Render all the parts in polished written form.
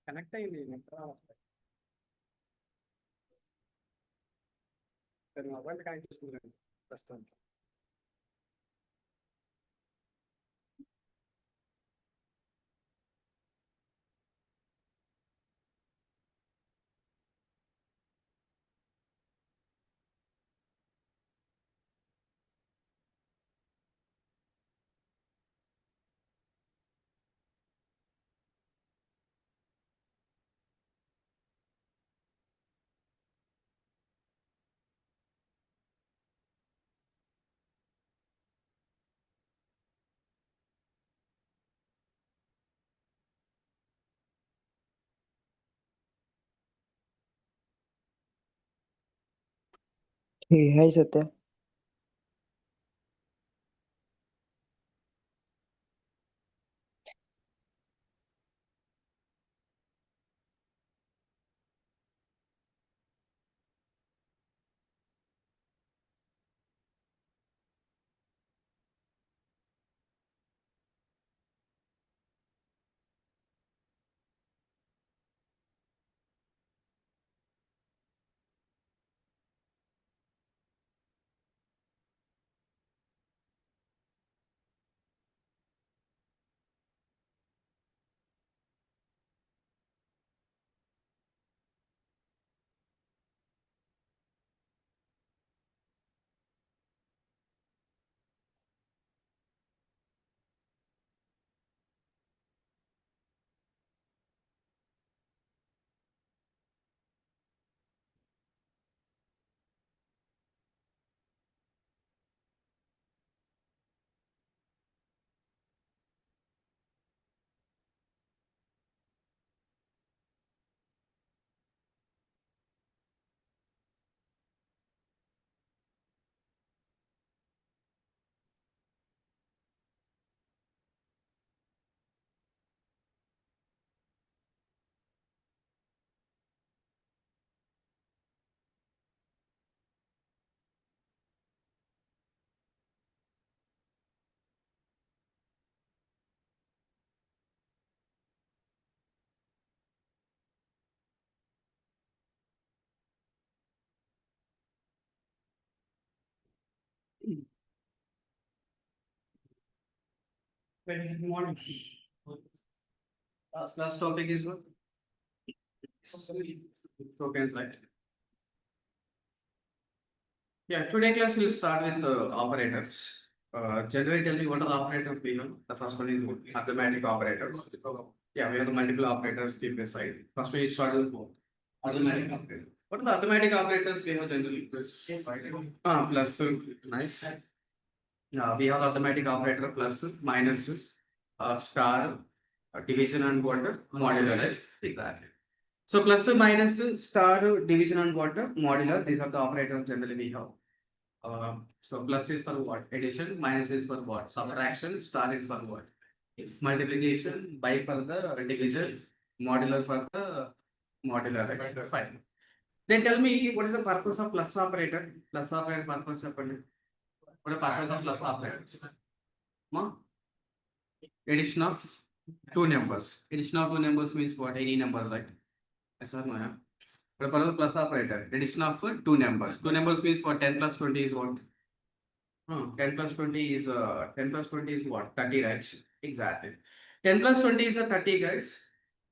Connect అయింది net రావట్లేదు. Mobile connect చేస్తుంది ప్రస్తుతానికి. Hey, hi Satya. Very good morning. Last topic is what? Tokens, right? Yeah, today class will start with operators. Generally tell me what are the operators we have. The first one is arithmetic operator. Yeah, we have the multiple operators keep aside. First we start with arithmetic operator. What are the arithmetic operators we have generally? Plus. Plus. Nice. We have the arithmetic operator plus, minus, star, division and what? Modular, right? Exactly. So plus, minus, star, division and what? Modular. These are the operators generally we have. So plus is for what? Addition. Minus is for what? Subtraction. Star is for what? Multiplication. By for the division. Modular for the modular. Right? Fine. Then tell me what is the purpose of plus operator? Plus operator purpose of what is the purpose of plus operator? Addition of two numbers. Addition of two numbers means what? Any numbers, right? Yes or no? But for the plus operator, addition of two numbers. Two numbers means what? 10 plus 20 is what? 10 plus 20 is 10 plus 20 is what? 30, right? Exactly. 10 plus 20 is a 30, guys.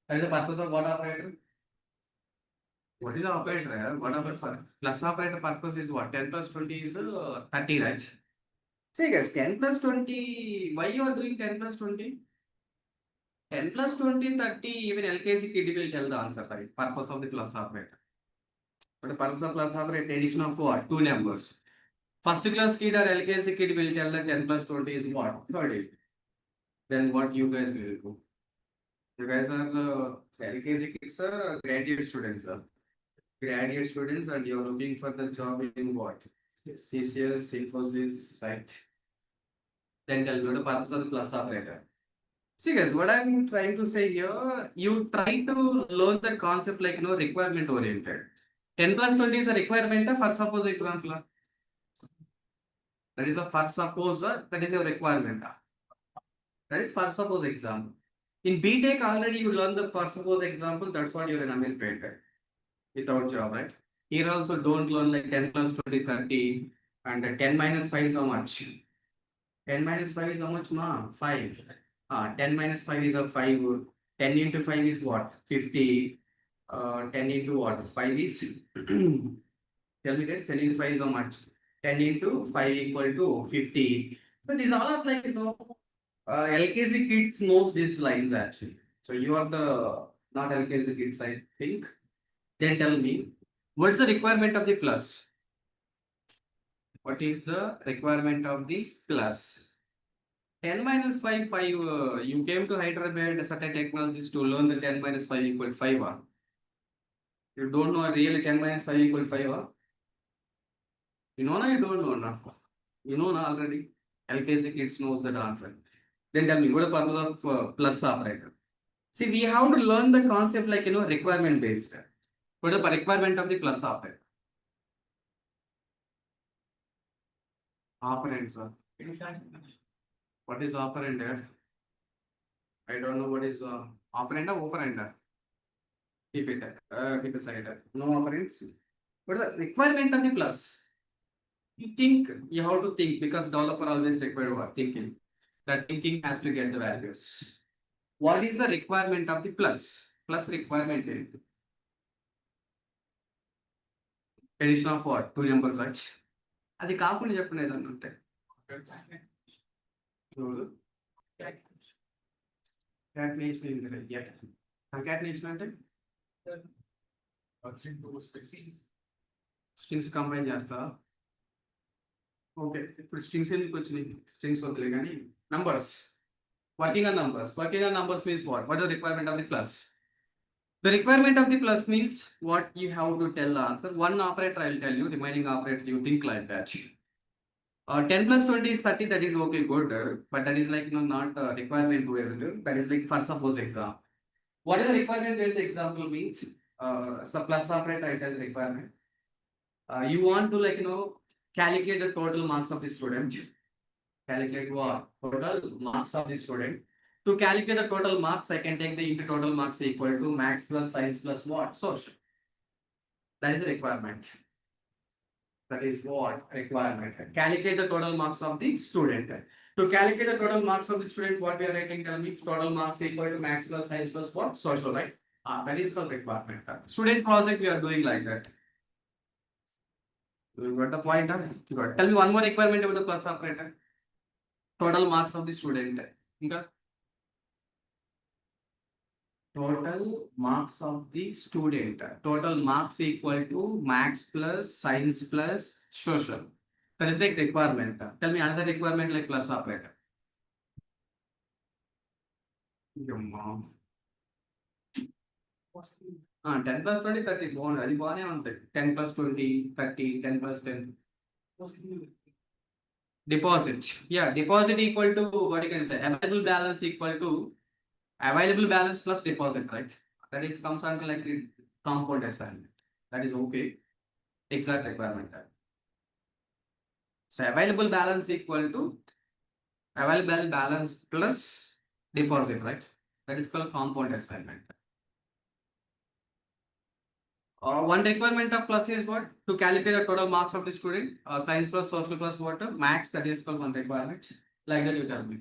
That is the purpose of what operator? What is the operator? What operator? Plus operator purpose is what? 10 plus 20 is 30, right? Say guys, 10 plus 20, why you are doing 10 plus 20? 10 plus 20, 30, even LKG kid will tell the answer, right? Purpose of the plus operator. But the purpose of plus operator, addition of what? Two numbers. First class kid or LKG kid will tell that 10 plus 20 is what? 30. Then what you guys will do? You guys are the LKG kids are graduate students. Graduate students and you're looking for the job in what? TCS, Infosys, right? Then tell me the purpose of the plus operator. See guys, what I'm trying to say here, you try to learn the concept like requirement oriented. 10 plus 20 is a requirement for suppose example. That is a first suppose that is your requirement. That is first suppose example. In BTech already you learn the per suppose example, that's what you're an unpaid without job, right? Here also don't learn like 10 plus 20, 30 and 10 minus 5 is how much? 10 minus 5 is how much, ma? 5. 10 minus 5 is a 5. 10 into 5 is what? 50. 10 into what? 5 is tell me guys, 10 into 5 is how much? 10 into 5 equal to 50. So these all are like, LKC kids knows these lines actually. So you are the not LKC kids, I think. Then tell me, what's the requirement of the plus? What is the requirement of the plus? 10 minus 5, 5. You came to Hyderabad, certain technologies to learn the 10 minus 5 equal 5. You don't know really 10 minus 5 equal 5. You know, you don't know now. You know now already. LKC kids knows that answer. Then tell me, what is the purpose of plus operator? See, we have to learn the concept like, requirement based. What is the requirement of the plus operator? Operand, sir. What is operand here? I don't know what is operand or operand. Keep it aside. No operands. What is the requirement of the plus? You think, you have to think because developer always require what? Thinking. That thinking has to get the values. What is the requirement of the plus? Plus requirement is addition of what? Two numbers, right? అది కాకుండా చెప్పండి ఏదన్నా ఉంటే చూడు కాంకాటినేషన్ అంటే strings combine చేస్తారా okay ఇప్పుడు strings ఎందుకు వచ్చినాయి స్ట్రింగ్స్ వద్దులే కానీ numbers working on numbers means what is the requirement of the plus? The requirement of the plus means what you have to tell the answer. One operator I will tell you, remaining operator you think like that. 10 plus 20 is 30, that is okay, good, but that is like not requirement based. That is like for suppose exam. What is the requirement based example means? So plus operator I tell the requirement. You want to calculate the total marks of the student. Calculate what? Total marks of the student. To calculate the total marks, I can take the into total marks equal to max plus science plus what? Social. That is the requirement. That is what? Requirement. Calculate the total marks of the student. To calculate the total marks of the student, what we are writing, tell me, total marks equal to max plus science plus what? Social, right? That is the requirement. Student project we are doing like that. You got the point? Good. Tell me one more requirement about the plus operator. Total marks of the student. Okay? Total marks of the student. Total marks equal to max plus science plus social. That is like requirement. Tell me another requirement like plus operator. 10 plus 20, 30. అది బాగానే ఉంటాయి 10 plus 20, 30, 10 plus 10. Deposit. Yeah, deposit equal to what you can say. Available balance equal to available balance plus deposit, right? That is comes under like compound assignment. That is okay. Exact requirement. So available balance equal to available balance plus deposit, right? That is called compound assignment. One requirement of plus is what? To calculate the total marks of the student. Science plus social plus what? Max, that is called one requirement. Like that you tell me.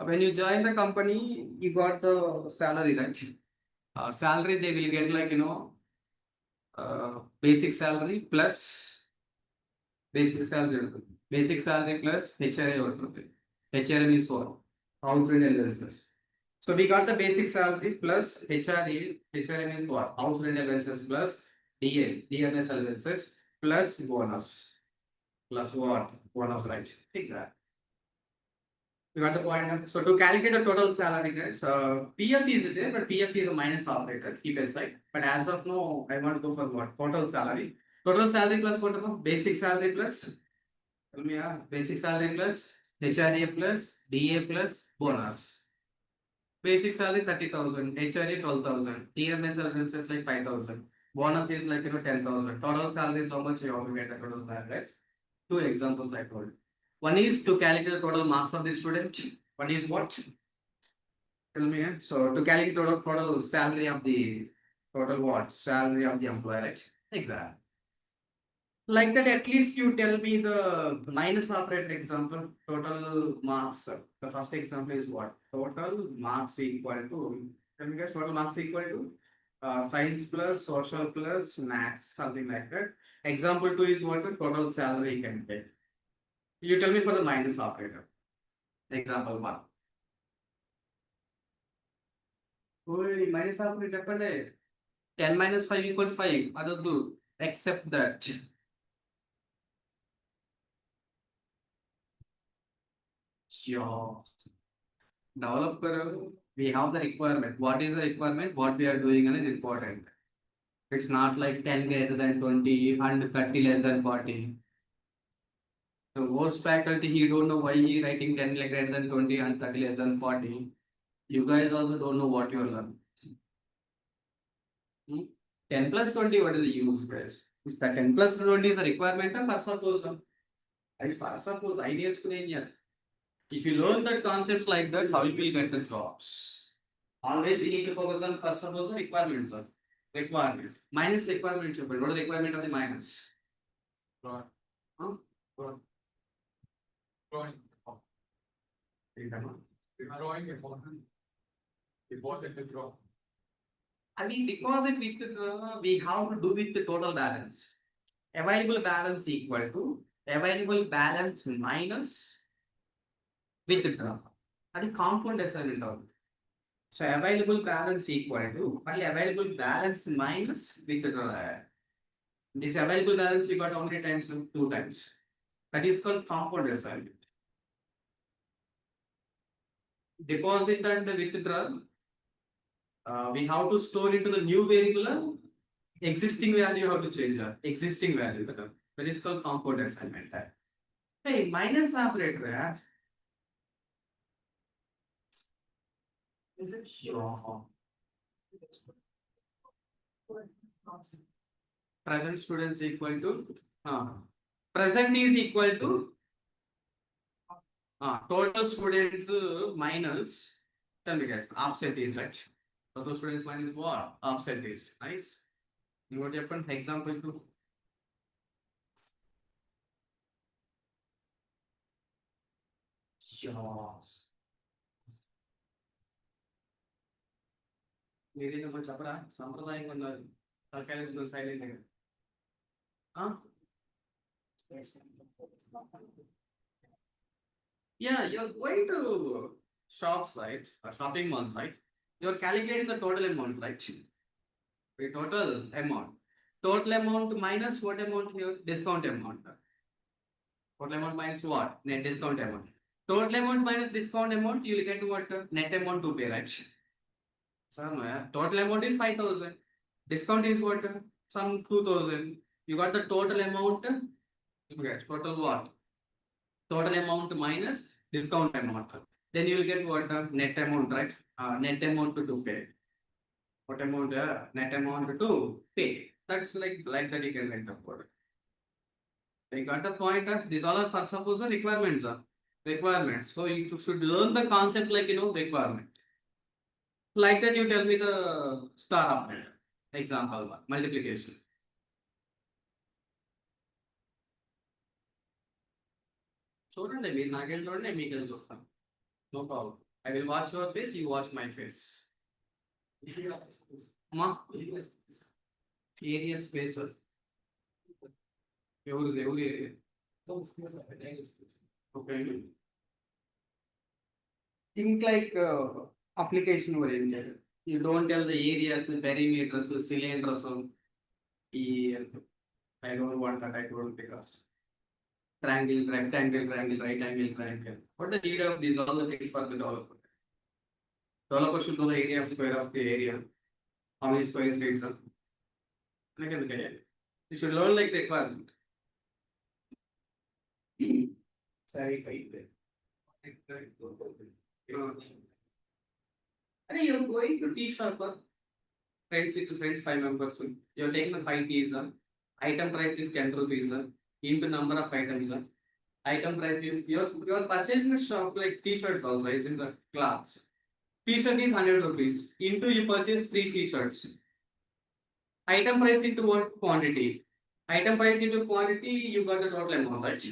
When you join the company, you got the salary, right? Salary they will get like basic salary plus basic salary plus HRA ఉంటుంది. HRA means what? House rent allowances. So we got the basic salary plus HRA. HRA means what? House rent allowances plus DNS allowances plus bonus. Plus what? Bonus, right? Exactly. You got the point? So to calculate the total salary, guys, PF is there, but PF is a minus operator. Keep aside. But as of now, I want to go for what? Total salary. Total salary plus what? Basic salary plus. Tell me, basic salary plus HRA plus DA plus bonus. Basic salary 30,000, HRA 12,000, TMS allowances like 5,000. Bonus is like 10,000. Total salary is how much you have to get the total salary, right? Two examples I told. One is to calculate the total marks of the student. One is what? Tell me, so to calculate total salary of the total what? Salary of the employee, right? Exactly. Like that, at least you tell me the minus operator example, total marks. The first example is what? Total marks equal to, tell me guys, total marks equal to science plus social plus maths, something like that. Example 2 is what? The total salary you can get. You tell me for the minus operator. Example 1. ఓయ్ minus operator చెప్పండి 10 minus 5 equal to 5 అదొద్దు except that yeah. Developer we have the requirement. What is the requirement? What we are doing is important. It's not like 10 greater than 20 and 30 less than 40. The worst faculty, he don't know why he writing 10 like greater than 20 and 30 less than 40. You guys also don't know what you are learning. 10 plus 20, what is the use, guys? Is the 10 plus 20 is a requirement of for suppose. I for suppose I need to name. If you learn the concepts like that, how you will get the jobs? Always you need to focus on first suppose requirements. Requirement. Minus requirement. What is the requirement of the minus? Huh? Drawing. Drawing important. Deposit withdraw. I mean, deposit with we have to do with the total balance. Available balance equal to available balance minus withdraw. And the compound assignment of. So available balance equal to available balance minus withdraw. This available balance we got how many times? 2 times. That is called compound assignment. Deposit and withdrawal. We have to store into the new variable. Existing value you have to change that. Existing value. That is called compound assignment. Hey, minus operator. Is it sure? Present students equal to present is equal to total students minus, tell me guys, absent is right. Total students minus what? Absent is. Nice. You what happened? Example 2. మీరేమో చెప్పరా సంప్రదాయంగా ఉన్నారు తలకాయ silent గా yeah, you're going to shops, right? Shopping malls, right? You're calculating the total amount, right? The total amount. Total amount minus what amount here? Discount amount. Total amount minus what? Net discount amount. Total amount minus discount amount, you will get what? Net amount to pay, right? So, total amount is 5,000. Discount is what? Some 2,000. You got the total amount. Okay, total what? Total amount minus discount amount. Then you will get what? Net amount, right? Net amount to pay. What amount? Net amount to pay. That's like that you can get the product. You got the point? These all are for suppose requirements. Requirements. So you should learn the concept like requirement. Like that, you tell me the star operator. Example 1, multiplication. చూడండి మీరు నాకెళ్ళి చూడండి మీకు వెళ్ళి చూస్తాను no problem I will watch your face you watch my face అమ్మా area space ఎవరు area okay think like application oriented. You don't tell the areas, perimeters, cylinders. I don't want that. I don't because triangle, rectangle, triangle, right angle, triangle. What the need of these all the things for the developer? Developer should know the area of square of the area. How many square feet are? You should learn like requirement. Sorry, you're going to tea shop, friends with friends, 5 members. You're taking the 5 teas. Item price is 10 rupees. Into number of items. Item price is you're purchasing a shop like t-shirts also, is in the clothes. T-shirt is 100 rupees. Into you purchase 3 T-shirts. Item price into what quantity? Item price into quantity, you got the total amount, right?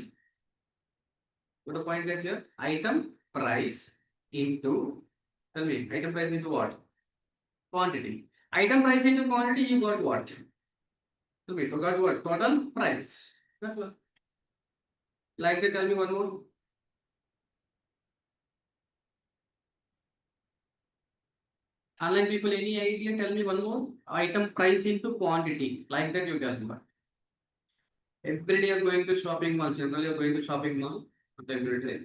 What the point guys here? Item price into, tell me, item price into what? Quantity. Item price into quantity, you got what? Tell me, you got what? Total price. That's what. Like that, tell me one more. Online people, any idea? Tell me one more. Item price into quantity. Like that, you tell me. Every day you're going to shopping mall. Generally, you're going to shopping mall. Every day.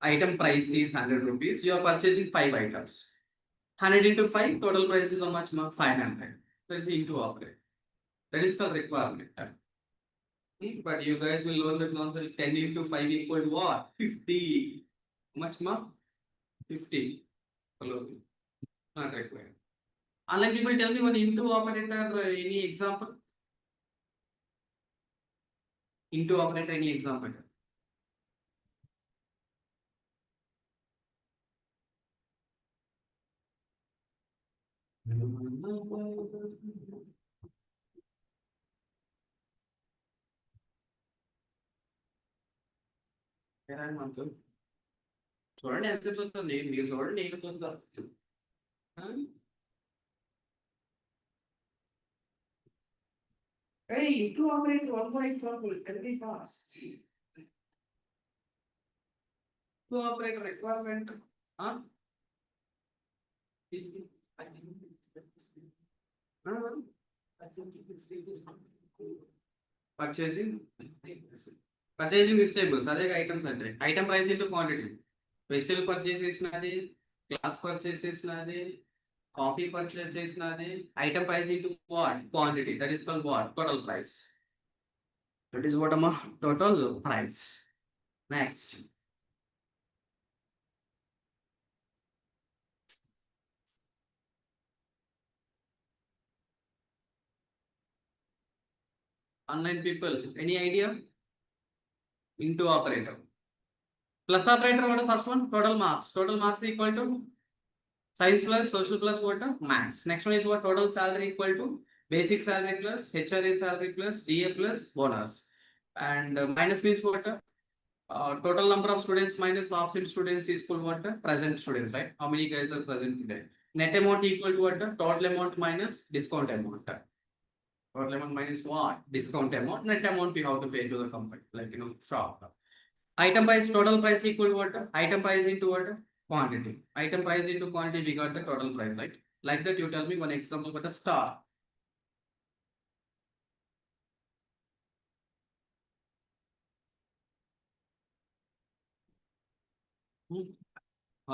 Item price is 100 rupees. You are purchasing 5 items. 100 into 5, total price is how much more? 500. That is into operate. That is the requirement. But you guys will learn that also 10 into 5 equal to what? 50. How much more? 50. Hello. Not required. Unlike people tell me one into operator, any example? Into operator, any example? చూడండి ఎంతసేపు వస్తుంది మీరు చూడండి నేను చూద్దా Hey, into operate one more example. Tell me fast. To operate requirement. Huh? Purchasing. Purchasing vegetables. అదే items అంటే item price into quantity. Vegetable purchase చేసినది, clothes purchase చేసినది, కాఫీ పర్చేస్ చేసినది, item price into what quantity. That is called what total price. That is what అమ్మా total price. Next online people, any idea? Into operator. Plus operator, what is the first one? Total marks. Total marks equal to science plus social plus what? Maths. Next one is what? Total salary equal to basic salary plus HRA salary plus DA plus bonus. And minus means what? Total number of students minus absent students is equal to what? Present students, right? How many guys are present today? Net amount equal to what? Total amount minus discount amount. Total amount minus what? Discount amount. Net amount you have to pay to the company, like shop. Item price, total price equal to what? Item price into what? Quantity. Item price into quantity, we got the total price, right? Like that, you tell me one example with a star.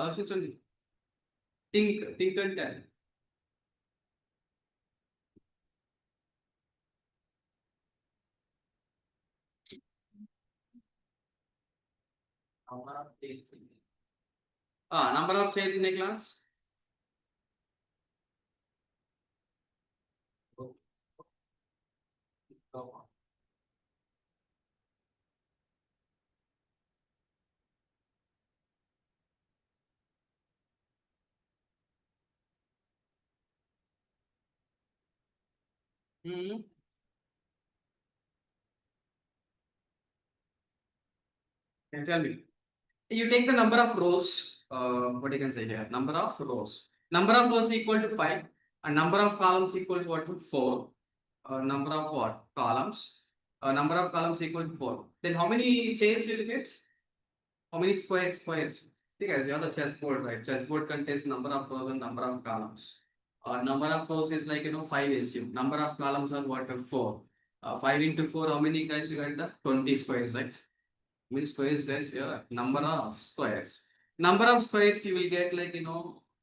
ఆలోచించండి. Think and tell. Number of chairs in a class. Tell me. You take the number of rows. What you can say here? Number of rows. Number of rows equal to 5. And number of columns equal to what? 4. Number of what? Columns. Number of columns equal to 4. Then how many chairs you will get? How many squares? See guys, you have the chessboard, right? Chessboard contains number of rows and number of columns. Number of rows is like 5 SU. Number of columns are what? 4. 5 into 4, how many guys you got? The 20 squares, right? Many squares guys here. Number of squares. Number of squares you will get like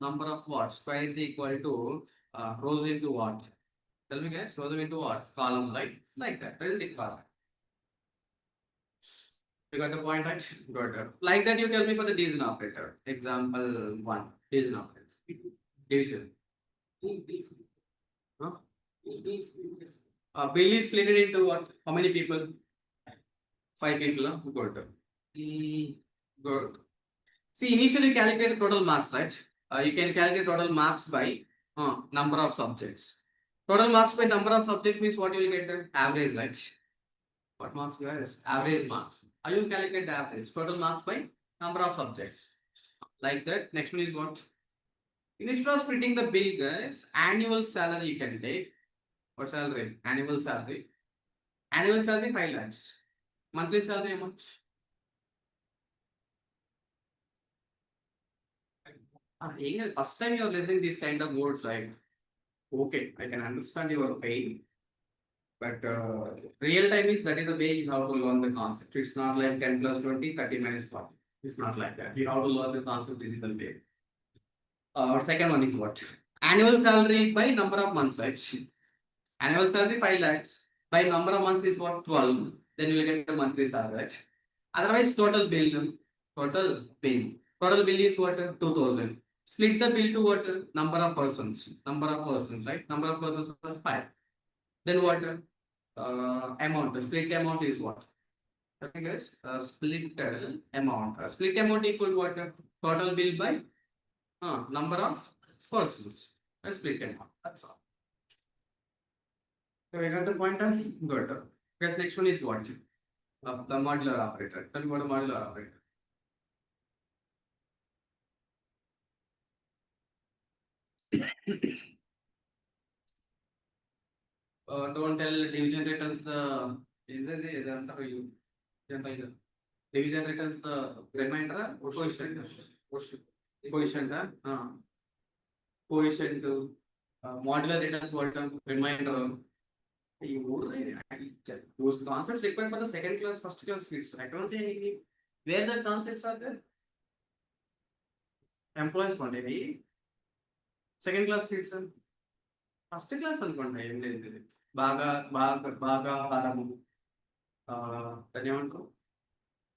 number of what? Squares equal to rows into what? Tell me guys, rows into what? Columns, right? Like that. That is the column. You got the point, right? Good. Like that, you tell me for the division operator. Example 1. Division operator. Division. Huh? Bill is split into what? How many people? 5 people. Huh? Good. Good. See, initially calculate total marks, right? You can calculate total marks by number of subjects. Total marks by number of subjects means what you will get the average, right? What marks you have? Average marks. How you will calculate the average? Total marks by number of subjects. Like that. Next one is what? Instead of splitting the bill, guys, annual salary you can take. What salary? Annual salary. Annual salary 5 lakhs. Monthly salary how much? First time you are listening these kind of words, right? Okay, I can understand your pain. But real time is that is the way you have to learn the concept. It's not like 10 plus 20, 30 minus 40. It's not like that. You have to learn the concept digital way. Second one is what? Annual salary by number of months, right? Annual salary 5 lakhs. By number of months is what? 12. Then you will get the monthly salary, right? Otherwise, total bill. Total bill. Total bill is what? 2000. Split the bill to what? Number of persons. Number of persons, right? Number of persons are 5. Then what? Amount. The split amount is what? Okay, guys. Split amount. Split amount equal to what? Total bill by number of persons. That's split amount. That's all. So we got the point. Good. Guys, next one is what? The modular operator. Tell me what a modular operator. Don't tell division returns the division returns the remainder coefficient coefficient modular returns what remainder. Those concepts required for the second class, first class kids. I don't think where the concepts are there. Employees quantity. Second class kids. First class అనుకోండి ఏం లేదు బాగా హారము దాన్ని ఏమంటారు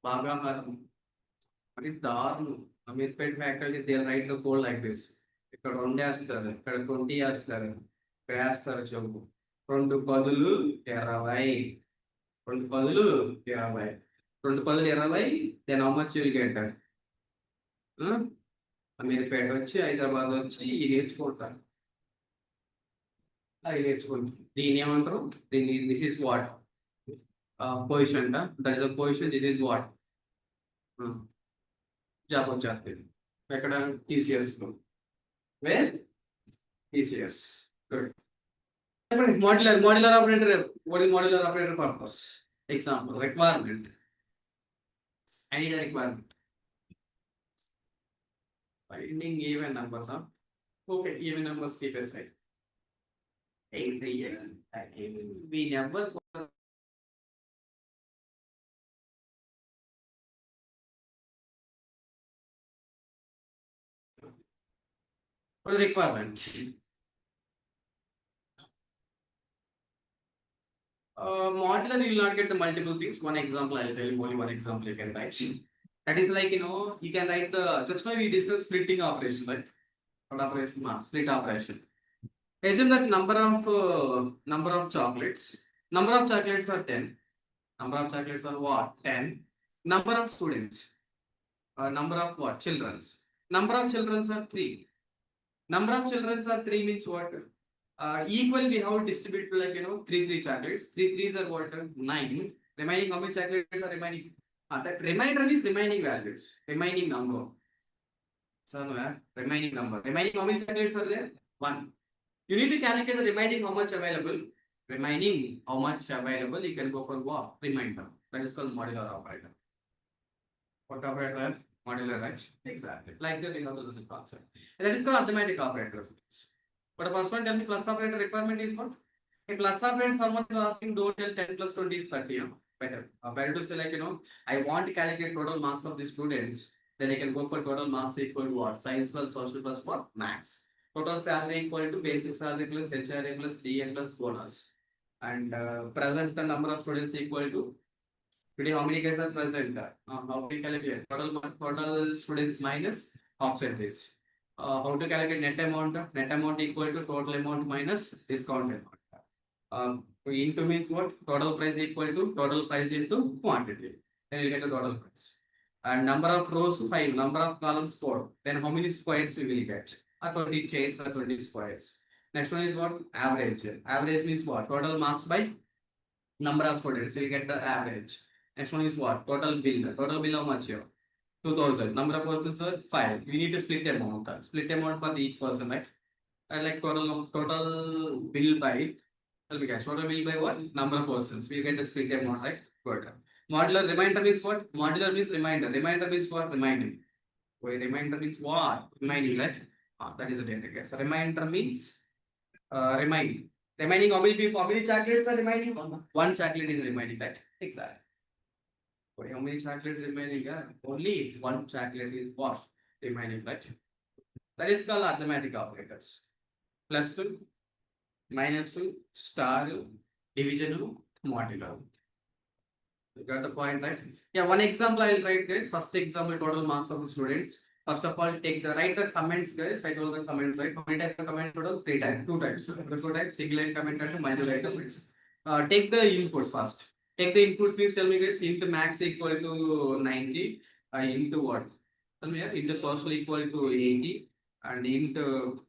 బాగా హారము మరి దారుణం Ameerpet factory they right the code like this ఇక్కడ 2 వేస్తారు ఇక్కడ 20 వేస్తారు ఇక్కడ వేస్తారు చెంపు 2 పదులు 20 2 పదులు 20 2 పదులు 20 then how much will get Ameerpet వచ్చి హైదరాబాద్ వచ్చి ఇది నేర్చుకుంటారు దీని ఏమంటారు దీన్ని this is what position that is a position this is what job వచ్చేది ఎక్కడ టీసీఎస్ లో where TCS modular operator. What is modular operator purpose? Example, requirement. I need a requirement. Finding even numbers, huh? Okay, even numbers keep aside. We never for the requirement. Modular, you will not get the multiple things. One example, I'll tell you only one example you can write. That is like, you can write the, just now we discussed splitting operation, right? What operation? Split operation. Assume that number of chocolates. Number of chocolates are 10. Number of chocolates are what? 10. Number of students. Number of what? Children's. Number of children's are 3. Number of children's are 3 means what? Equal we have distributed like 3 chocolates. 3 3s are what? 9. Remaining how many chocolates are remaining? That remainder is remaining values. Remaining number. So remaining number. Remaining how many chocolates are there? 1. You need to calculate the remaining how much available. Remaining how much available. You can go for what? Remainder. That is called modular operator. What operator? Modular, right? Exactly. Like that, the concept. And that is called arithmetic operator. But the first one, tell me plus operator requirement is what? A plus operator, someone is asking, don't tell 10 plus 20 is 30. Better. Better to say like, I want to calculate total marks of the students. Then I can go for total marks equal to what? Science plus social plus what? Maths. Total salary equal to basic salary plus HRA plus DN plus bonus. And present the number of students equal to today how many guys are present? How to calculate total students minus offset this. How to calculate net amount? Net amount equal to total amount minus discount amount. Into means what? Total price equal to total price into quantity. Then you get the total price. And number of rows 5, number of columns 4. Then how many squares we will get? 20 chains or 20 squares. Next one is what? Average. Average means what? Total marks by number of students. So you get the average. Next one is what? Total bill. Total bill how much here? 2000. Number of persons are 5. We need to split amount. Split amount for each person, right? And like total bill by, tell me guys, total bill by what? Number of persons. We get the split amount, right? Good. Modular remainder means what? Modular means reminder. Reminder means what? Reminding. Wait, reminder means what? Reminding, right? That is a data guys. Reminder means reminding. Reminding how many people, how many chocolates are reminding? One chocolate is reminding, right? Exactly. Wait, how many chocolates remaining? Only one chocolate is what? Remaining, right? That is called arithmetic operators. Plus, minus, star, division, modular. You got the point, right? Yeah, one example I will write, guys. First example, total marks of the students. First of all, write the comments, guys. I told the comments, right? How many types of comments total? 3 types, 2 types. The 2 types, single line comment and multi-line comments. Take the inputs first. Take the inputs, please tell me, guys. Int max equal to 90. Into what? Tell me here. Into social equal to 80. And into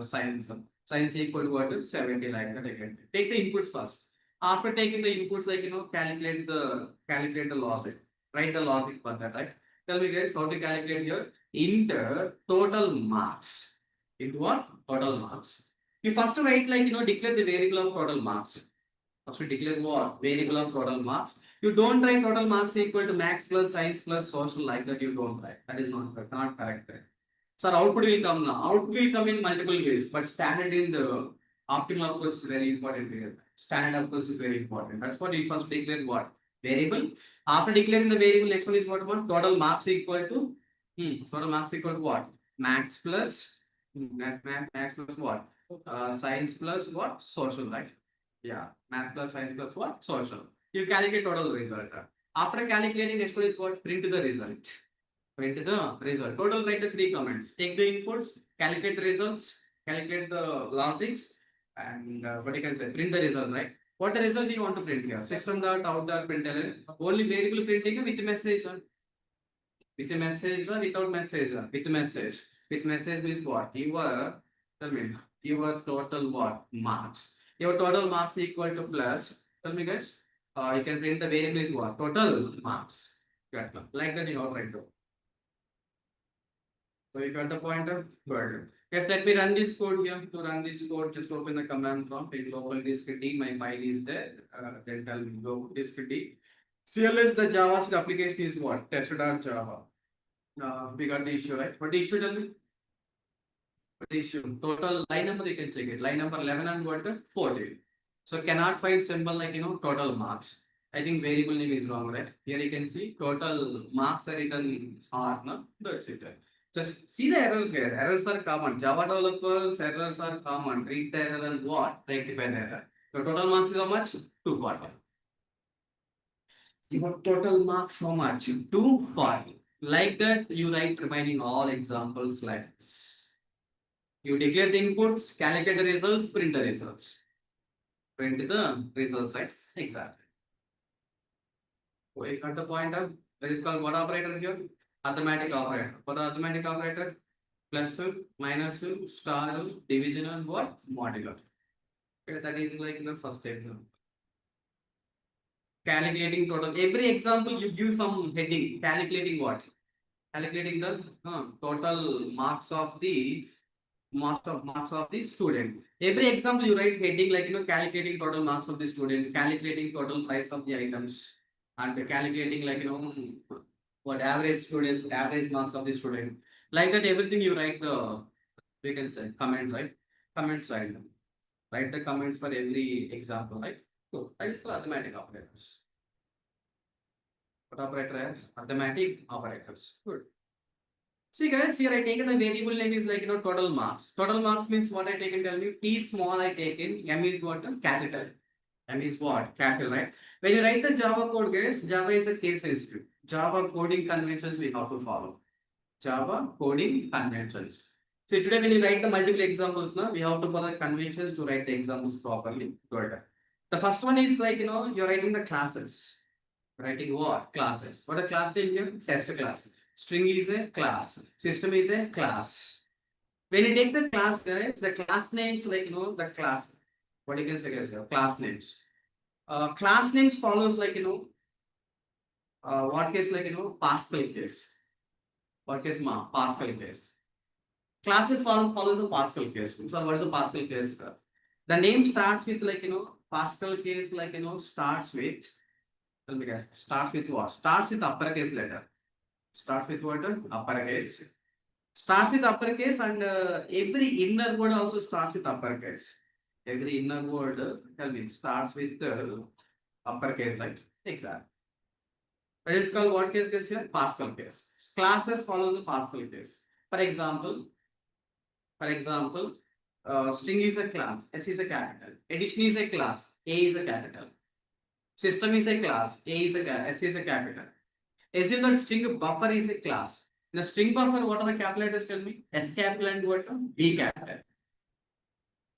science. Science equal to what? 70, like that again. Take the inputs first. After taking the inputs, like calculate the logic. Write the logic for that, right? Tell me guys how to calculate your int total marks. Into what? Total marks. You first write like declare the variable of total marks. First we declare what? Variable of total marks. You don't write total marks equal to max plus science plus social, like that you don't write. That is not correct. Sir, output will come now. Output will come in multiple ways, but standard in the optimal approach is very important here. Standard approach is very important. That's what we first declare what? Variable. After declaring the variable, next one is what? Total marks equal to total marks equal to what? Max plus max plus what? Science plus what? Social, right? Yeah, math plus science plus what? Social. You calculate total result. After calculating, next one is what? Print the result. Print the result. Total write the 3 comments. Take the inputs, calculate the results, calculate the logics, and what you can say, print the result, right? What the result you want to print here? System dot out dot println. Only variable printing with message. With a message or without message? With message. With message means what? Tell me, your total what? Marks. Your total marks equal to plus. Tell me guys. You can print the variable is what? Total marks. Like that you have right now. So you got the pointer? Good. Yes, let me run this code here. To run this code, just open the command prompt. It will open disk D. My file is there. Then tell me go disk D. CLS, the JavaScript application is what? Test.java. We got the issue, right? What the issue, tell me? What the issue? Total line number, you can check it. Line number 11 and what? 14. So cannot find symbol like, total marks. I think variable name is wrong, right? Here you can see total marks are written R, no? That's it. Just see the errors here. Errors are common. Java developers, errors are common. Read the error and what? Rectify the error. The total marks is how much? 240. Your total marks how much? 240. Like that, you write remaining all examples like this. You declare the inputs, calculate the results, print the results. Print the results, right? Exactly. We got the pointer. That is called what operator here? Arithmetic operator. For the arithmetic operator, plus, minus, star, division, and what? Modular. Okay, that is like the first example. Calculating total. Every example you give some heading. Calculating what? Calculating the total marks of the student. Every example you write heading like calculating total marks of the student, calculating total price of the items, and calculating like what average marks of the student. Like that, everything you write we can say comments, right? Comments, right? Write the comments for every example, right? So that is the arithmetic operators. What operator? Arithmetic operators. Good. See guys, here I taken the variable name is like total marks. Total marks means what I taken, tell me. T small I taken, M is what? Capital. M is what? Capital, right? When you write the Java code, guys, Java is a case sensitive. Java coding conventions we have to follow. Java coding conventions. So today when you write the multiple examples, now we have to follow conventions to write the examples properly. Good. The first one is like you're writing the classes. Writing what? Classes. What a class name here? Test class. String is a class. System is a class. When you take the class, guys, the class names like the class. What you can say guys? Class names. Class names follows like what case like Pascal case. What case Pascal case. Classes follows the Pascal case. So what is the Pascal case? The name starts with like Pascal case like starts with. Tell me guys. Starts with what? Starts with uppercase letter. Starts with what? Uppercase. Starts with uppercase and every inner word also starts with uppercase. Every inner word, tell me, starts with uppercase, right? Exactly. It is called what case guys here? Pascal case. Classes follows the Pascal case. For example, string is a class, S is a capital. Addition is a class, A is a capital. System is a class, S is a capital. Assume that string buffer is a class. In a string buffer, what are the capital letters? Tell me. S capital and what? B capital.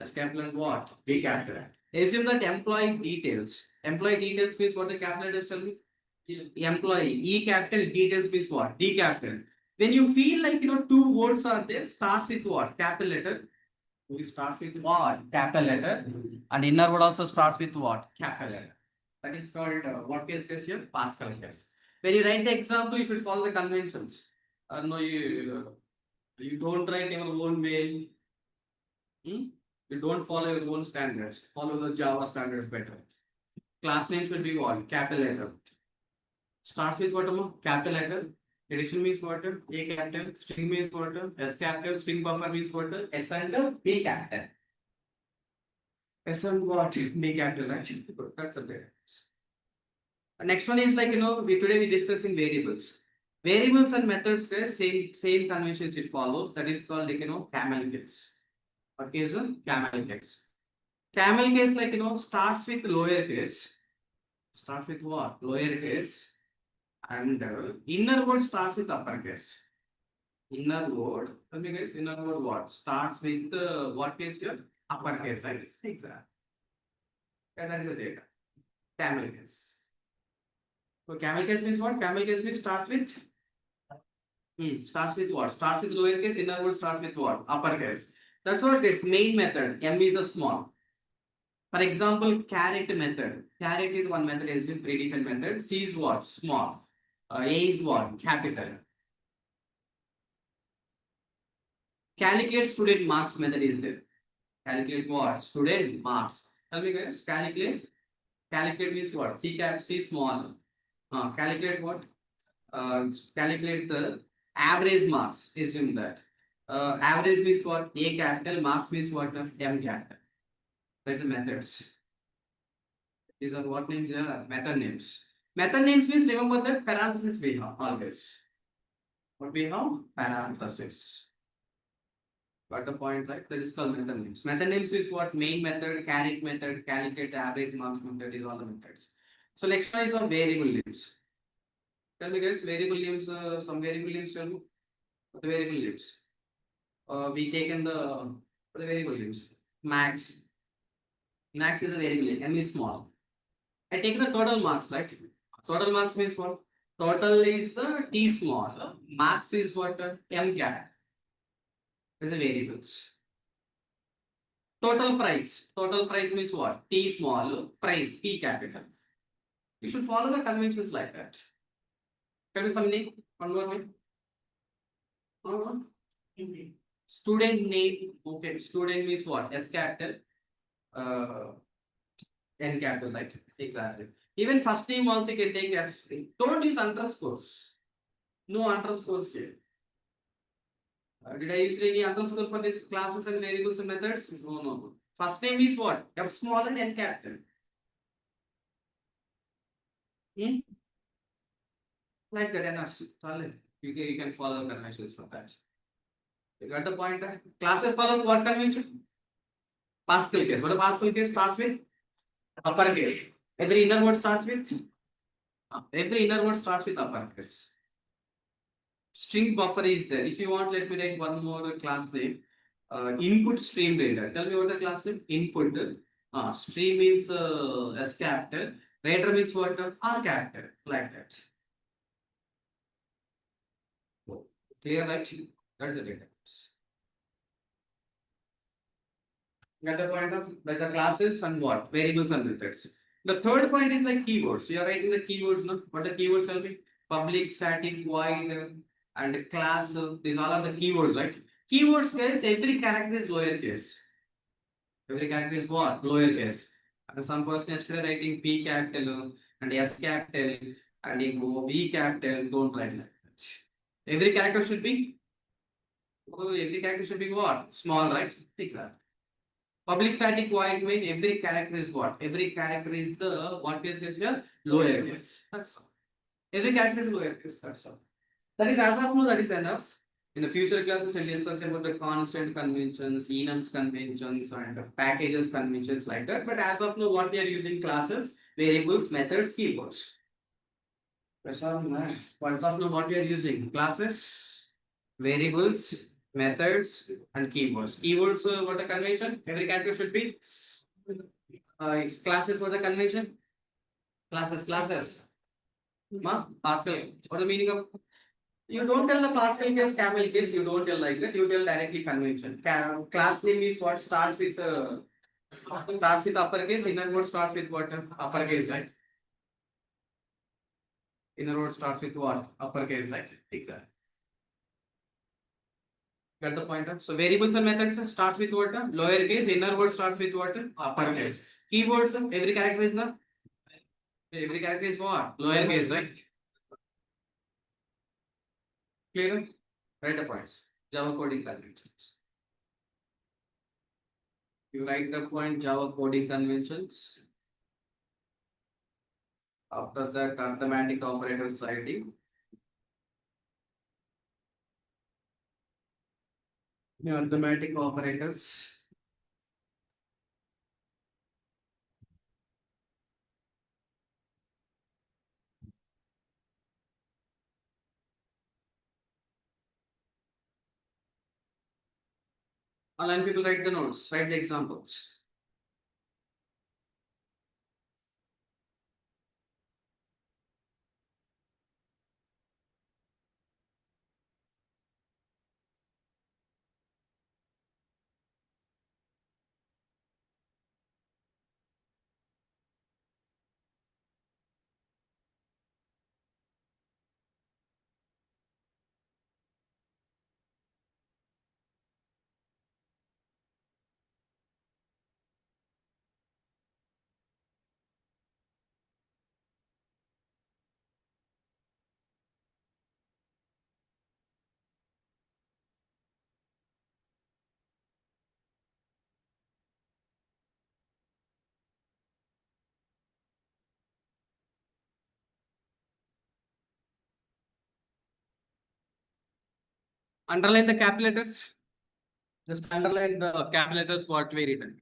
S capital and what? B capital. Assume that employee details. Employee details means what the capital letters? Tell me. Employee. E capital details means what? D capital. When you feel like two words are there, starts with what? Capital letter. We start with what? Capital letter. And inner word also starts with what? Capital letter. That is called what case here? Pascal case. When you write the example, you should follow the conventions. No, you don't write your own way. You don't follow your own standards. Follow the Java standards better. Class name should be what? Capital letter. Starts with what? Capital letter. Addition means what? A capital. String means what? S capital. String buffer means what? S and B capital. S and what? B capital. Right? That's the difference. Next one is like we today we discussing variables. Variables and methods guys, same conventions it follows. That is called like camel case. What case? Camel case. Camel case like starts with lowercase. Starts with what? Lowercase. And inner word starts with uppercase. Inner word. Tell me guys, inner word what? Starts with what case here? Uppercase. Right? Exactly. And that is the data. Camel case. So camel case means what? Camel case means starts with starts with what? Starts with lowercase, inner word starts with what? Uppercase. That's what it is. Main method. M is a small. For example, caret method. Caret is one method, is in predefined method. C is what? Small. A is what? Capital. Calculate student marks method is there. Calculate what? Student marks. Tell me guys, calculate. Calculate means what? C small. Calculate what? Calculate the average marks. Assume that. Average means what? A capital. Marks means what? M capital. That's the methods. These are what names are? Method names. Method names means remember that parenthesis we have always. What we have? Parenthesis. Got the point, right? That is called method names. Method names is what? Main method, caret method, calculate average marks method is all the methods. So next one is on variable names. Tell me guys, variable names, some variable names tell me. What the variable names? We taken the variable names. Max. Max is a variable name. M is small. I take the total marks, right? Total marks means what? Total is the T small. Max is what? M cap. These are variables. Total price. Total price means what? T small. Price. P capital. You should follow the conventions like that. Tell me something. One more minute. Student name. Okay. Student means what? S capital. N capital, right? Exactly. Even first name also you can take F. Don't use underscores. No underscores here. Did I use any underscore for these classes and variables and methods? No. First name is what? F small and N capital. Like that enough. You can follow the conventions for that. You got the point? Right? Classes follow what convention? Pascal case. What a Pascal case starts with? Uppercase. Every inner word starts with? Every inner word starts with uppercase. String buffer is there. If you want, let me write one more class name. Input stream reader. Tell me what the class name? Input. Stream is S capital. Writer means what? R character, like that. Clear, right? That's the database. Get the point of there's a classes and what? Variables and methods. The third point is like keywords. You are writing the keywords, no? What the keywords will be? Public, static, void, and class. These all are the keywords, right? Keywords, guys, every character is lowercase. Every character is what? Lowercase. And some person yesterday writing P capital and S capital and you go V capital, don't write like that. Every character should be, every character should be what? Small, right? Exactly. Public static void mean every character is what? Every character is the what case is here? Lower case. That's all. Every character is lower case. That's all. That is as of now, that is enough. In the future classes, we'll discuss about the constant conventions, enums conventions, and packages conventions like that. But as of now, what we are using classes, variables, methods, keywords. As of now, what we are using? Classes, variables, methods, and keywords. Keywords, what the convention? Every character should be. Classes, what the convention? Classes. Pascal. What the meaning of? You don't tell the Pascal case, camel case. You don't tell like that. You tell directly convention. Class name is what starts with uppercase. Inner word starts with what? Uppercase, right? Inner word starts with what? Uppercase, right? Exactly. Get the point? So variables and methods starts with what? Lowercase. Inner word starts with what? Uppercase. Keywords. Every character is the. Every character is what? Lowercase, right? Clear? Write the points. Java coding conventions. You write the point Java coding conventions. After that, arithmetic operator citing. Arithmetic operators. Online people write the notes, write the examples. Underline the cap letters. Just underline the cap letters what we written.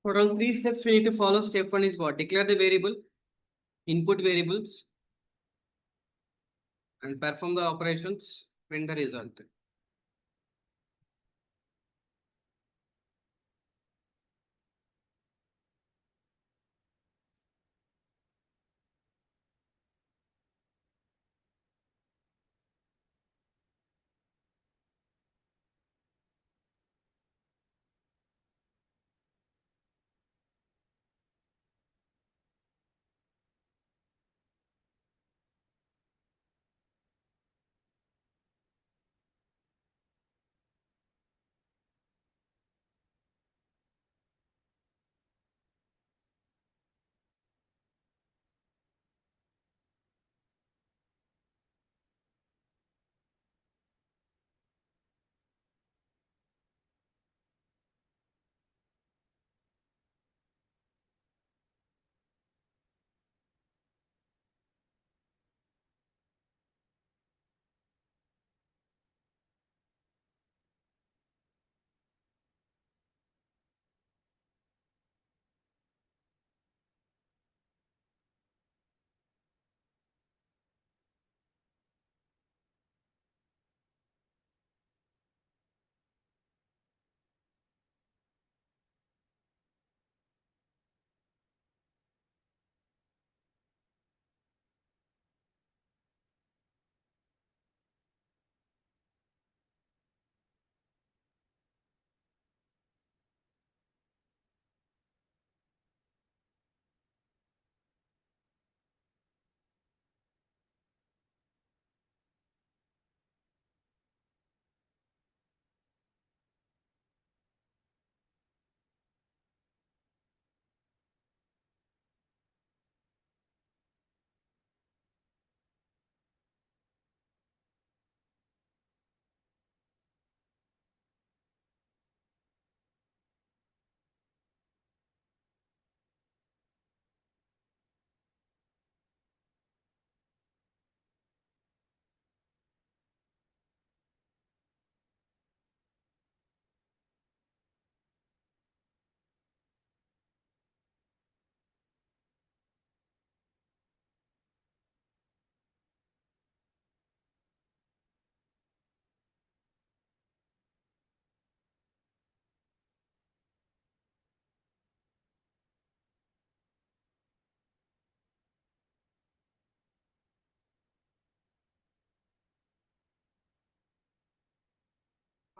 Total 3 steps we need to follow. Step 1 is what? Declare the variable, input variables, and perform the operations, print the result.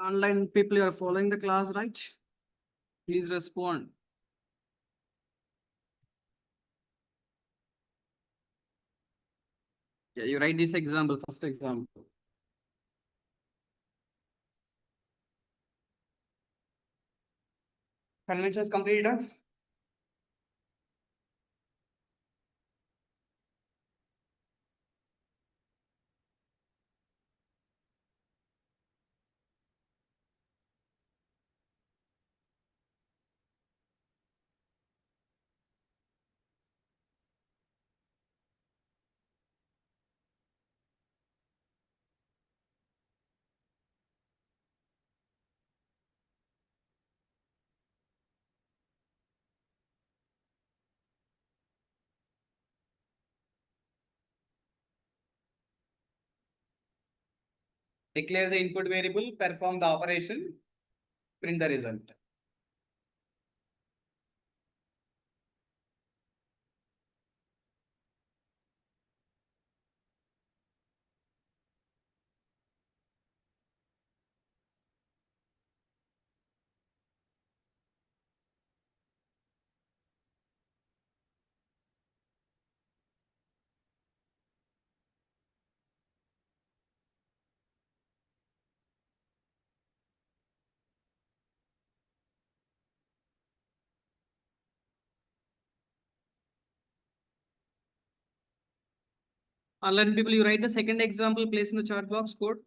Online people, you are following the class, right? Please respond. Yeah, you write this example, first example. Conventions completed. Declare the input variable, perform the operation, print the result. Online people, you write the second example, place in the chat box code.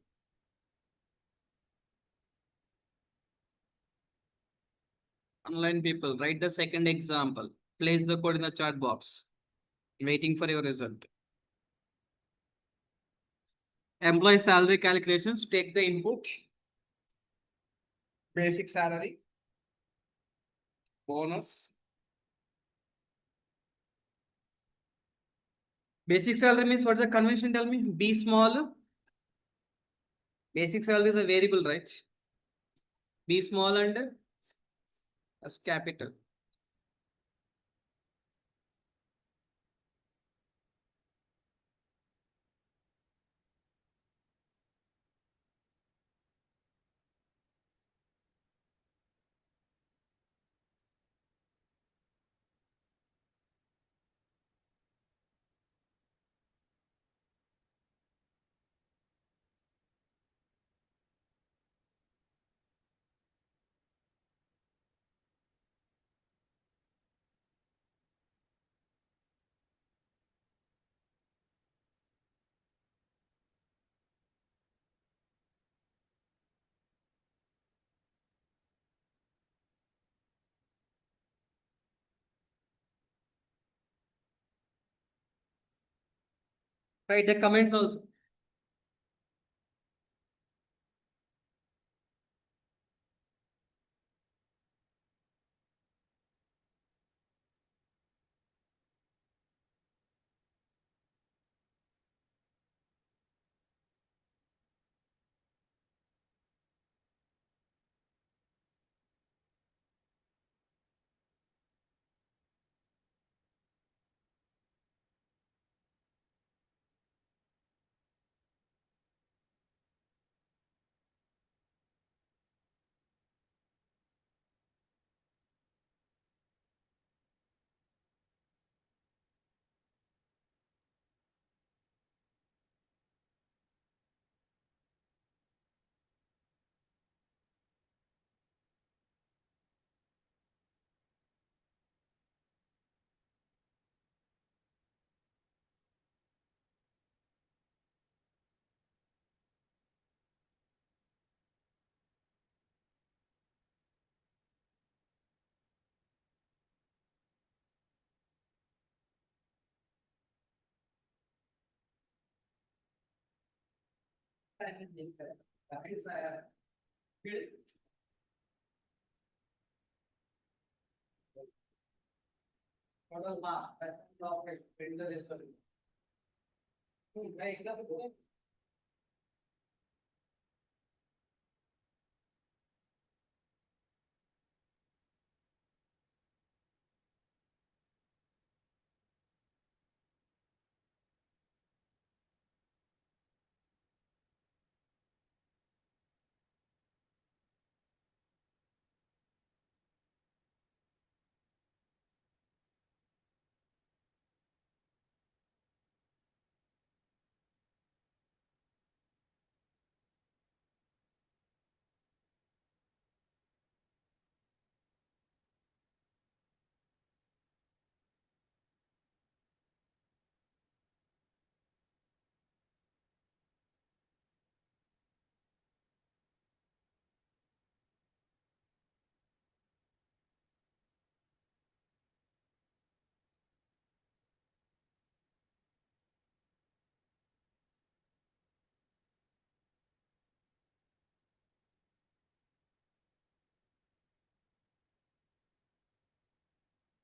Online people, write the second example, place the code in the chat box. Waiting for your result. Employee salary calculations, take the input. Basic salary. bonus. Basic salary means what the convention tell me? B small. Basic salary is a variable, right? B small and as capital. Right, the comments also.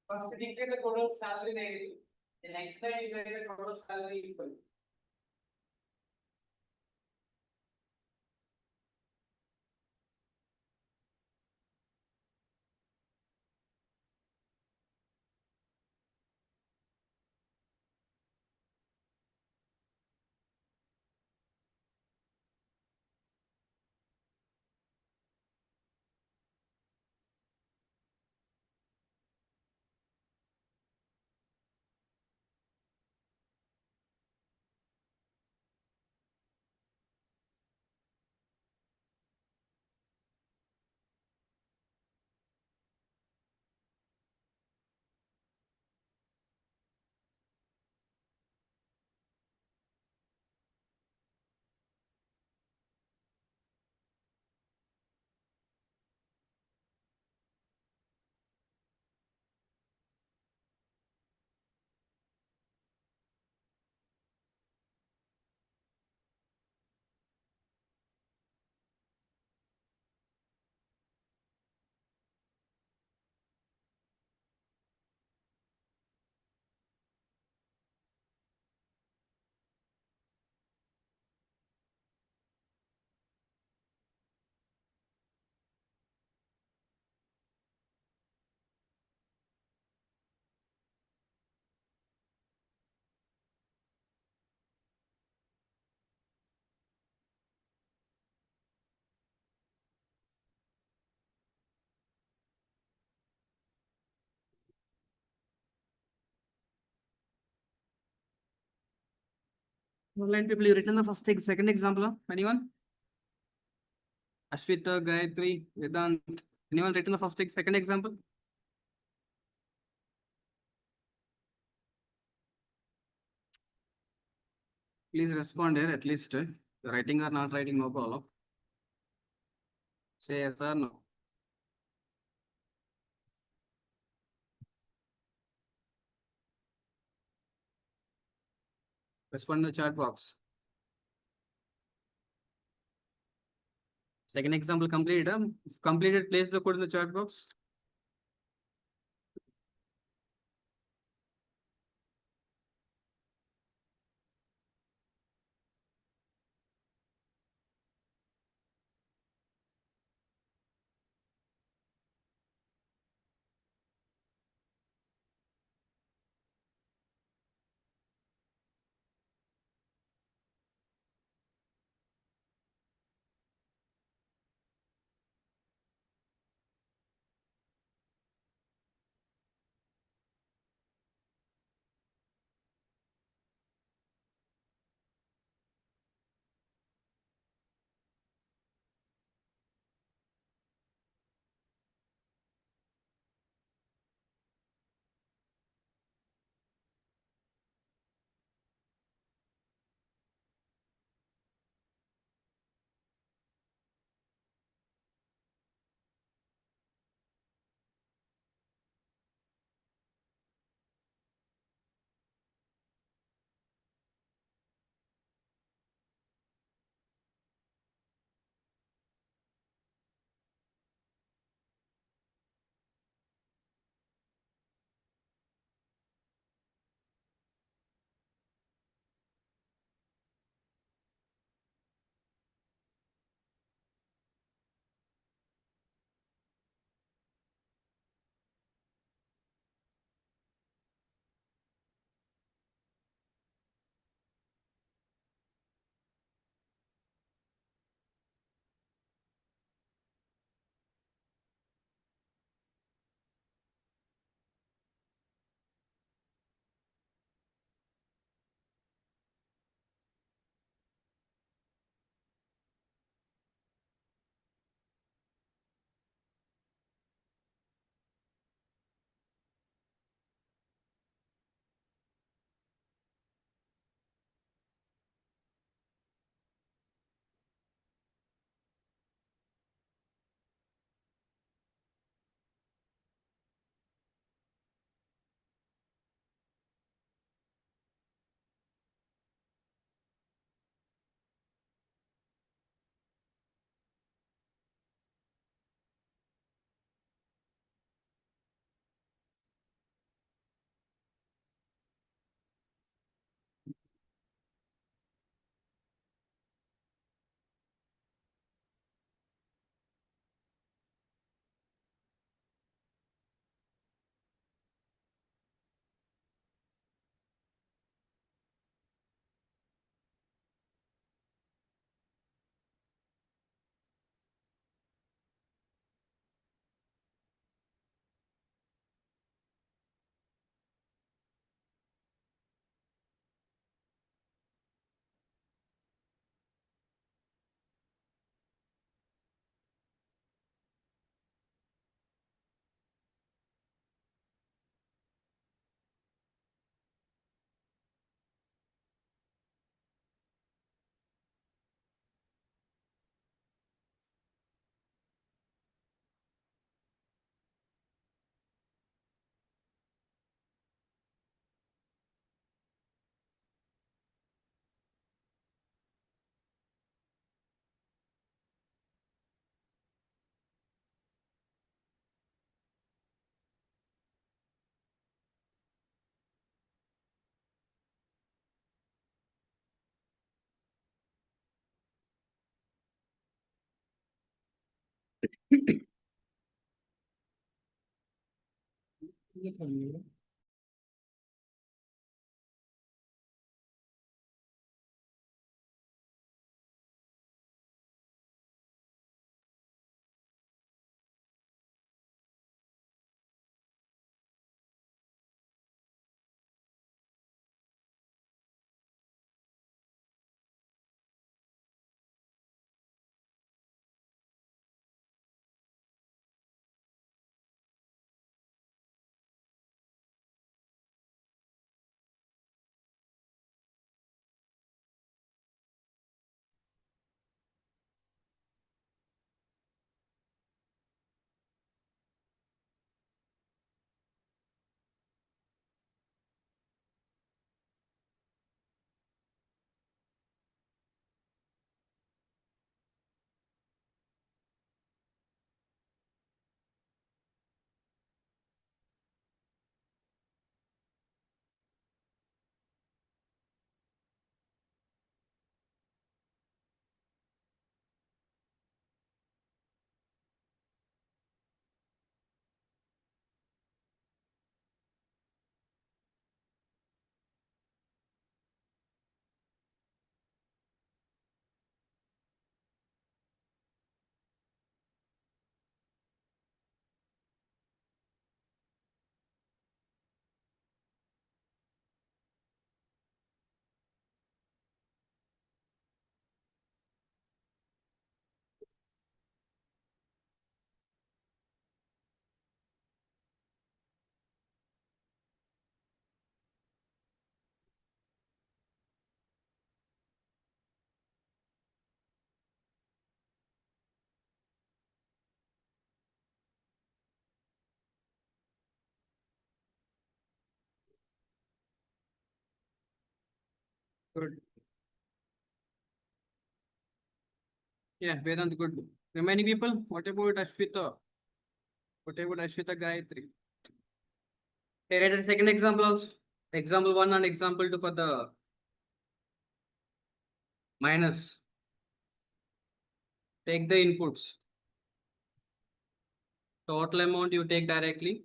First declare the total salary negative. The next line is write the total salary equal. Online people, you written the second example, anyone? Ashwita, Gayatri, Vedant, anyone written the second example? Please respond here at least. Writing or not writing, no problem. Say yes or no. Respond in the chat box. Second example completed. If completed, place the code in the chat box. Good. Yeah, Vedant, good. Remaining people, what about Ashwita? What about Ashwita Gayatri? Here, read the second example also. Example one and example two for the minus. Take the inputs. Total amount you take directly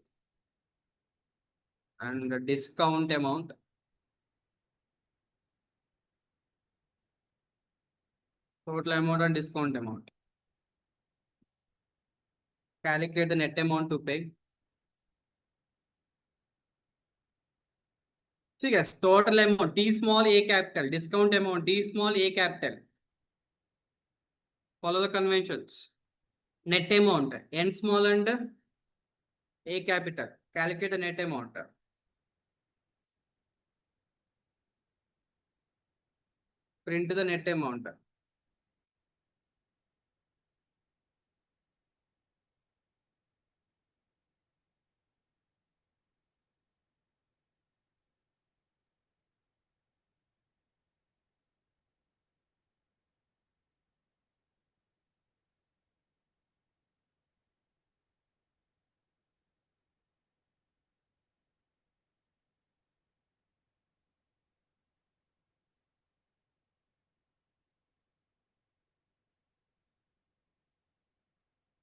and the discount amount. Total amount and discount amount. Calculate the net amount to pay. See guys, total amount T small a capital, discount amount D small a capital. Follow the conventions. Net amount N small and a capital. Calculate the net amount. Print the net amount.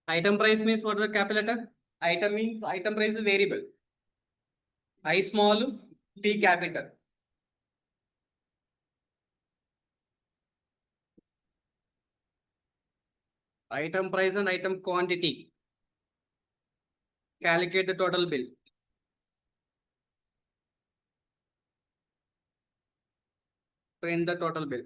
Item price means what is the capital letter? Item means item price is variable. I small, P capital. Item price and item quantity. Calculate the total bill. Print the total bill.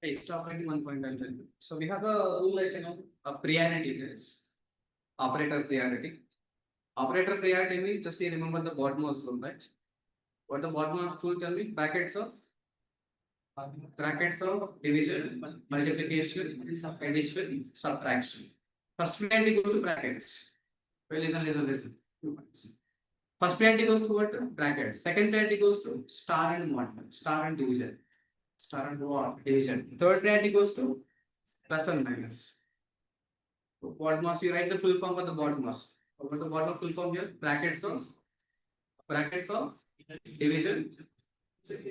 Hey, stop writing 1 point and then. So we have the rule like a priority is operator priority. Operator priority means just you remember the bottommost rule, right? What the bottommost rule tell me? Brackets of division, multiplication, addition, subtraction. First priority goes to brackets. Well, listen. 2 points. First priority goes to what? Brackets. Second priority goes to star and what? Star and division. Star and what? Division. Third priority goes to plus and minus. What must you write the full form for the bottommost? What the bottom full form here? Brackets of division,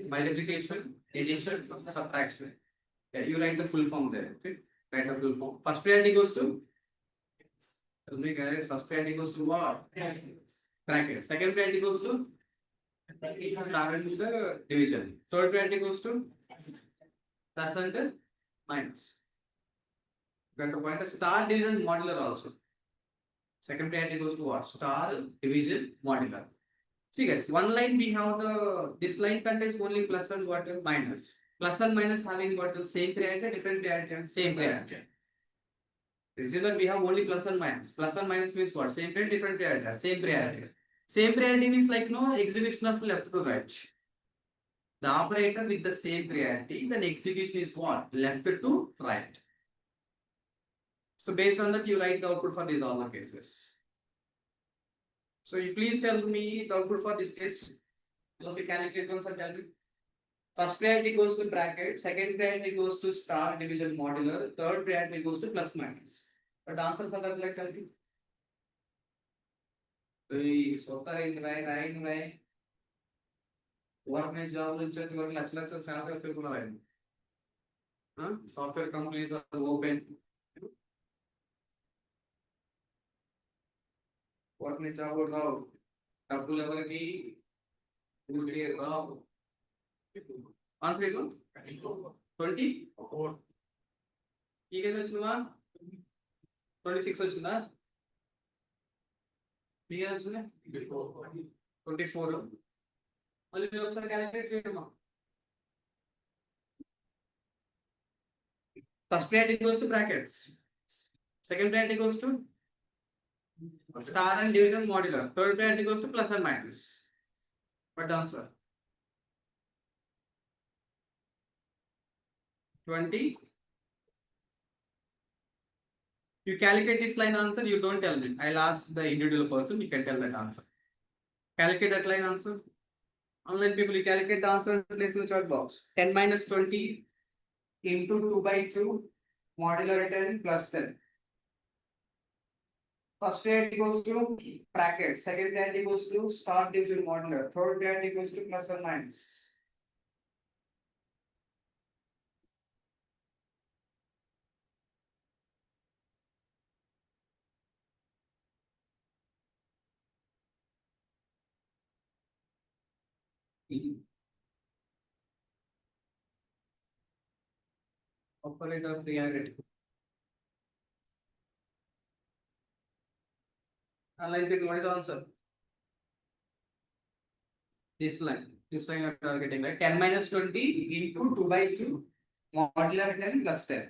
multiplication, addition, subtraction. Yeah, you write the full form there. Okay, write the full form. First priority goes to. Tell me guys, first priority goes to what? Bracket. Second priority goes to. Start and the division. Third priority goes to. Plus and minus. Got to point a star division modular also. Second priority goes to what? Star division modular. See guys, one line we have this line contains only plus and what minus. Plus and minus having what same priority, different priority, same priority. Reason that we have only plus and minus. Plus and minus means what? Same priority, different priority, same priority. Same priority means like no execution of left to right. The operator with the same priority, then execution is what? Left to right. So based on that, you write the output for these all the cases. So you please tell me the output for this case. If you calculate once and tell me. First priority goes to bracket, second priority goes to star division modular, third priority goes to plus minus. But answer for that, like tell me. Government job salary software companies are open. Government job రావు డబ్బులు ఎవరికి ఊరికే రావు. Answer is 20. ఈ game వచ్చిందా 26 వచ్చిందా మీకు ఏం వచ్చిందా 24 మళ్ళీ మీరు ఒకసారి క్యాలిక్యులేట్ చేయమ్మా. First priority goes to brackets, second priority goes to star and division modular, third priority goes to plus and minus. What answer? 20. You calculate this line answer, you don't tell me. I'll ask the individual person, you can tell that answer. Calculate that line answer. Online people, you calculate the answer, place in the chat box. 10 minus 20 into 2/2 modular 10 plus 10. First priority goes to bracket, second priority goes to star division modular, third priority goes to plus and minus. Operator priority. Online people, what is the answer? This line you are targeting, right? 10 minus 20 into 2/2 modular 10 plus 10.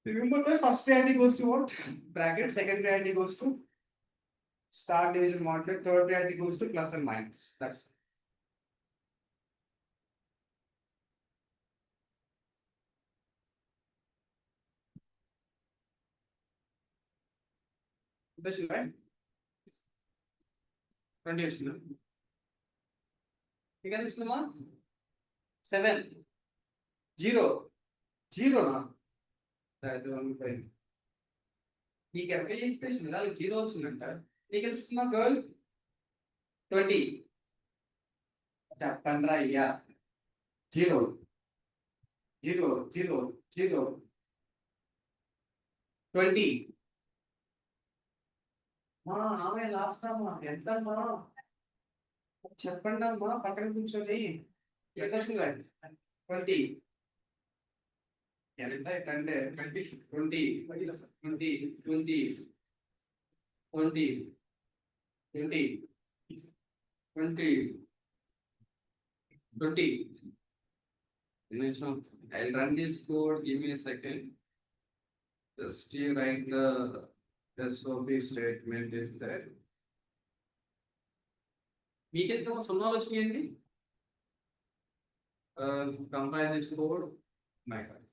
Remember the first priority goes to what? Bracket, second priority goes to star division modular, third priority goes to plus and minus. That's this is right. 20 వచ్చిందా ఇక ఇస్తుందా 7 0 0 నా నీకు ఎక్కడ equation ఇలా 0 వచ్చిందంట నీకు ఇస్తుందా గర్ల్ 20 చెప్పండి రా అయ్యా 0 0 0 0 20 ఆమె లాస్ట్ అమ్మా ఎంత అమ్మా చెప్పండి అమ్మా పక్కన కూర్చొని ఎంత వచ్చింది 20 ఎంత అంటే 20 20 20 20 20 20 20 20. I'll run this code, give me a second. Just you write the SOP statement is there. మీకెంత సున్నాలు వచ్చినాయండి compile this code. My God.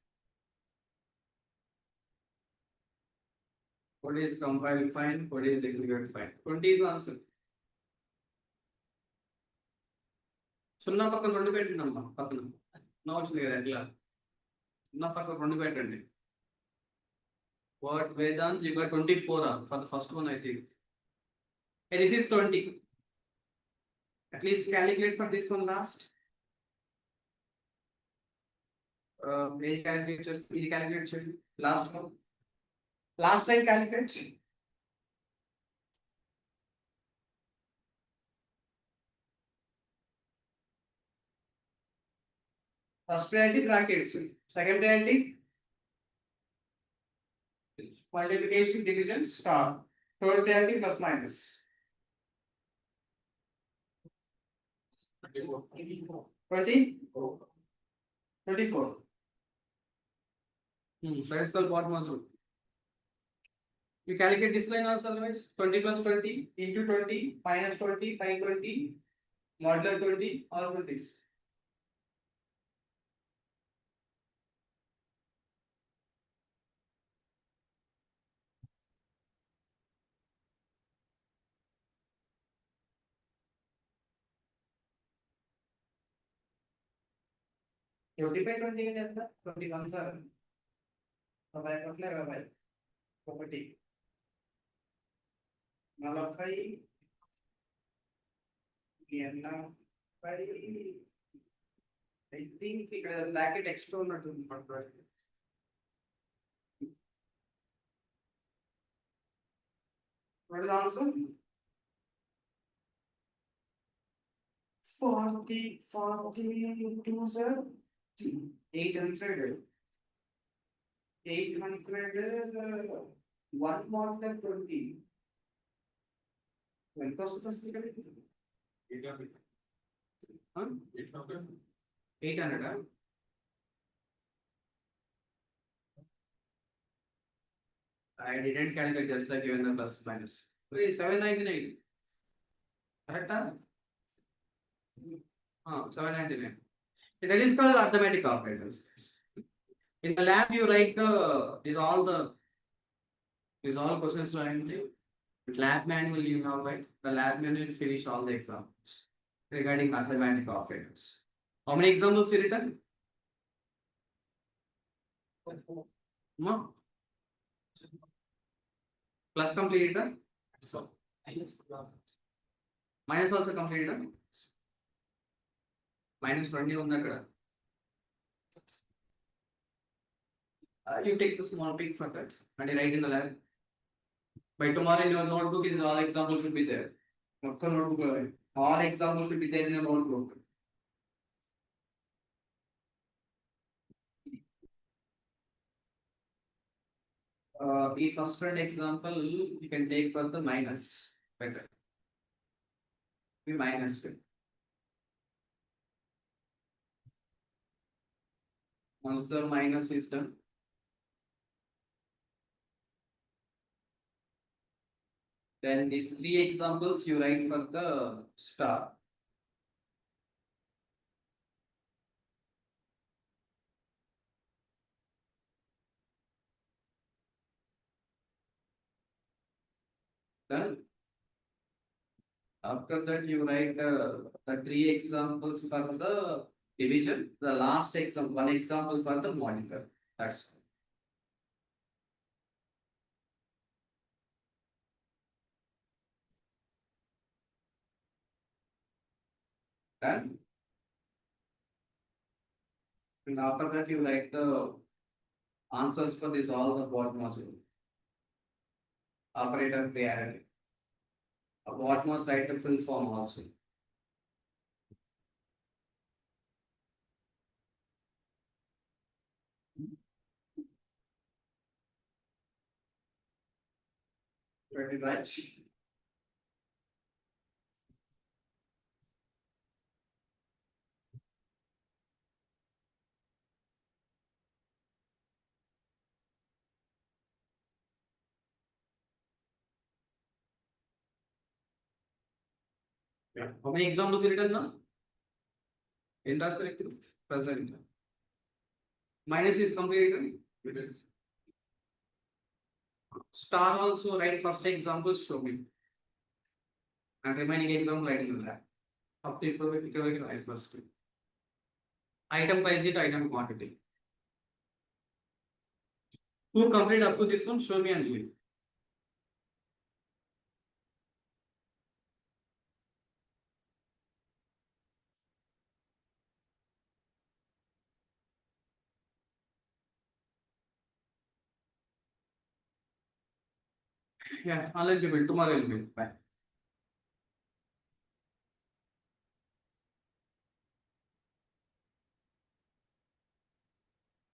Code is compiled fine, code is executed fine. 20 is answer. సున్నా పక్కన రెండు పెట్టండి అమ్మా పక్కన నా వచ్చింది కదా ఎట్లా సున్నా పక్కన రెండు పెట్టండి. What Vedant, you got 24 for the first one, I think. Hey, this is 20. At least calculate for this one last. Calculate last one. Last time calculate. First priority brackets. Second priority multiplication, division, star. Third priority plus minus. 20? 24. Let's call what must do. You calculate this line also otherwise. 20 plus 20 into 20 minus 20 by 20 modular 20 all 20s. Twenty by 20 is 21 sir. Property. Nullify. I think ఇక్కడ bracket extra ఉన్నట్టుంది పట్టుకోండి. What is the answer? 42 sir. 800. 1 more than 20. ఎంత వస్తుంది ఇక్కడ? 800. Huh? 800. 800. I didn't calculate just like given the plus minus. Wait, 799. Correct? 799. That is called arithmetic operators. In the lab, you write these all questions like lab manual you have, right? The lab manual finish all the examples regarding arithmetic operators. How many examples you written? No. Plus completed? So, Minus also completed? Minus 20 on the you take the small pic for that and you write in the lab. By tomorrow in your notebook is all examples should be there. Notebook, all examples should be there in your notebook. The first one example you can take for the minus. Better. Be minus. Once the minus is done, then these 3 examples you write for the star. Then after that you write the 3 examples for the division, the last example, 1 example for the modular. That's all. Done. And after that you write the answers for this all the what must do. Operator priority. What must write the full form also. Ready, right? How many examples written now? In present. Minus is completed. Star also write first example, show me. And remaining example writing that. Up to economic write first. Item price it, item quantity. Who complete up to this one? Show me and do it. Yeah, I'll give it tomorrow. I'll give it. Bye.